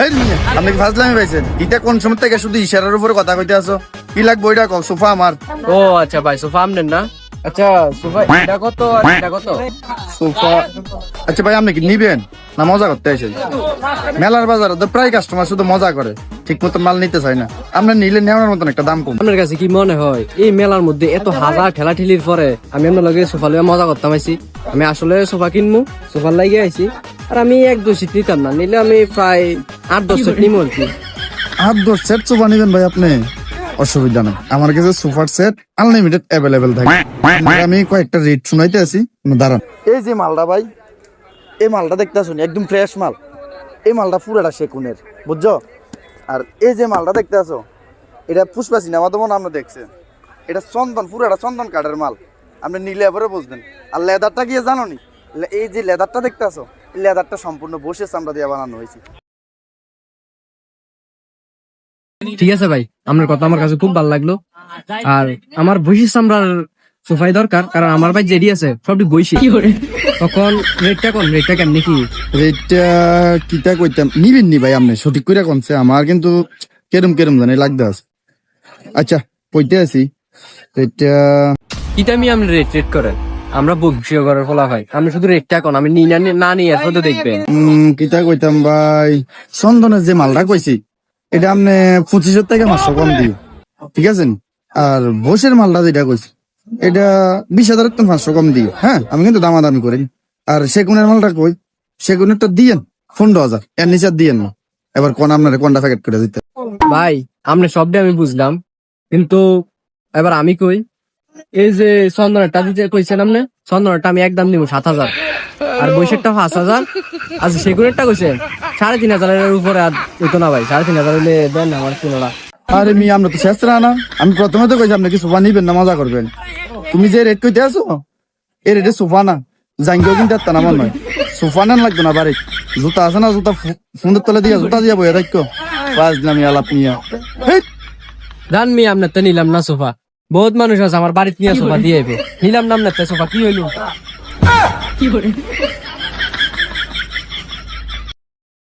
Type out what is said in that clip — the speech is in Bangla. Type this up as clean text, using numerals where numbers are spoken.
এই মিয়া, আপনি কি ফাজলামি পাইছেন? এটা কোন সময় থেকে শুধু ইশারার উপরে কথা কইতে আছো? কি লাগবে ওইটা কও, সোফা আমার। ও আচ্ছা ভাই, সোফা আমনেন না? আচ্ছা সোফা এটা কত আর এটা কত? সোফা আচ্ছা ভাই, আপনি কি নিবেন না মজা করতে আইছেন? মেলার বাজারে তো প্রায় কাস্টমার শুধু মজা করে, ঠিক মতো মাল নিতে চায় না। আপনি নিলে নেওয়ার মতন একটা দাম কম। আপনার কাছে কি মনে হয় এই মেলার মধ্যে এত হাজার ঠেলা ঠেলির পরে আমি আপনার লগে সোফা লইয়া মজা করতাম আইছি? আমি আসলে সোফা কিনবো, সোফার লাগিয়ে আইছি। আর আমি 1-2 সিট নিতাম না, নিলে আমি প্রায় 8-10 সিট নিবো আর কি। 8-10 সেট সোফা নিবেন ভাই আপনি? অসুবিধা নাই, আমার কাছে সোফার সেট আনলিমিটেড অ্যাভেলেবেল থাকে। আমি কয়েকটা রেট শুনাইতে আছি, দাঁড়ান। এই যে মালটা ভাই, এই মালটা দেখতে শুনি একদম ফ্রেশ মাল। এই মালটা পুরাটা সেকুনের, বুঝছো? আর এই যে মালটা দেখতে আছো, এটা পুষ্পা সিনেমা তো মনে হয় আপনি দেখছেন। এটা চন্দন, পুরাটা চন্দন কাঠের মাল। আপনি নিলে এবারে বুঝবেন। আর লেদারটা গিয়ে জানো নি, এই যে লেদারটা দেখতে আছো, এই লেদারটা সম্পূর্ণ বসে চামড়া দিয়ে বানানো হয়েছে। ঠিক আছে ভাই, আপনার কথা আমার কাছে খুব ভালো লাগলো। আর আমার বৈশি চামড়ার সোফাই দরকার, কারণ আমার ভাই জেডি আছে সবটি বৈশি। তখন রেটটা কেমনি কি? রেটটা কিটা কইতাম, নিবেন নি ভাই আপনি? সঠিক করে কোনছে, আমার কিন্তু কেরম কেরম জানি লাগতে আছে। আচ্ছা কইতে আছি, রেটটা এটা আমি আপনি রেট করেন, আমরা বৈশি ঘরের ফলা হয়। আপনি শুধু রেটটা কোন, আমি না নিয়ে শুধু দেখবেন। কিটা কইতাম ভাই, চন্দনের যে মালটা কইছি এটা আপনি 2500 থেকে 500 কম দিও, ঠিক আছে? আর বসের মালটা যেটা কইছি এটা 20,000 থেকে 500 কম দিও। হ্যাঁ, আমি কিন্তু দামাদামি করি। আর সেগুনের মালটা কই, সেগুনেরটা দিয়েন 15,000, এর নিচে আর দিয়েন না। এবার কোন আপনার কোনটা প্যাকেট করে দিতে? ভাই আপনি সবটা আমি বুঝলাম, কিন্তু এবার আমি কই, এই যে চন্দনেরটা দিতে কইছেন আপনি, চন্দনেরটা আমি একদম নিব 7,000, আর বৈশাখটা 5,000। আচ্ছা সেগুনেরটা কইছেন 3,500 উপরে। আর হইতো না ভাই, 3,500 হলে দেন আমার কিনোটা। আরে মি, আমরা তো শেষ না। আমি প্রথমে তো কইছি আপনি কি সোফা নিবেন না মজা করবেন। তুমি যে রেট কইতে আছো, এই রেটে সোফা না, জাঙ্গিও কিন্তু একটা নামান নয়। সোফা নেন লাগতো না বাড়ি, জুতা আছে না, জুতা ফোনের তলে দিয়া জুতা দিয়া বইয়া রাখো। বাজলাম আলাপ নিয়া। জান মি আপনার তো নিলাম না সোফা, বহুত মানুষ আছে আমার বাড়িতে নিয়ে সোফা দিয়ে আইবো। নিলাম না আপনার সোফা, কি হইলো?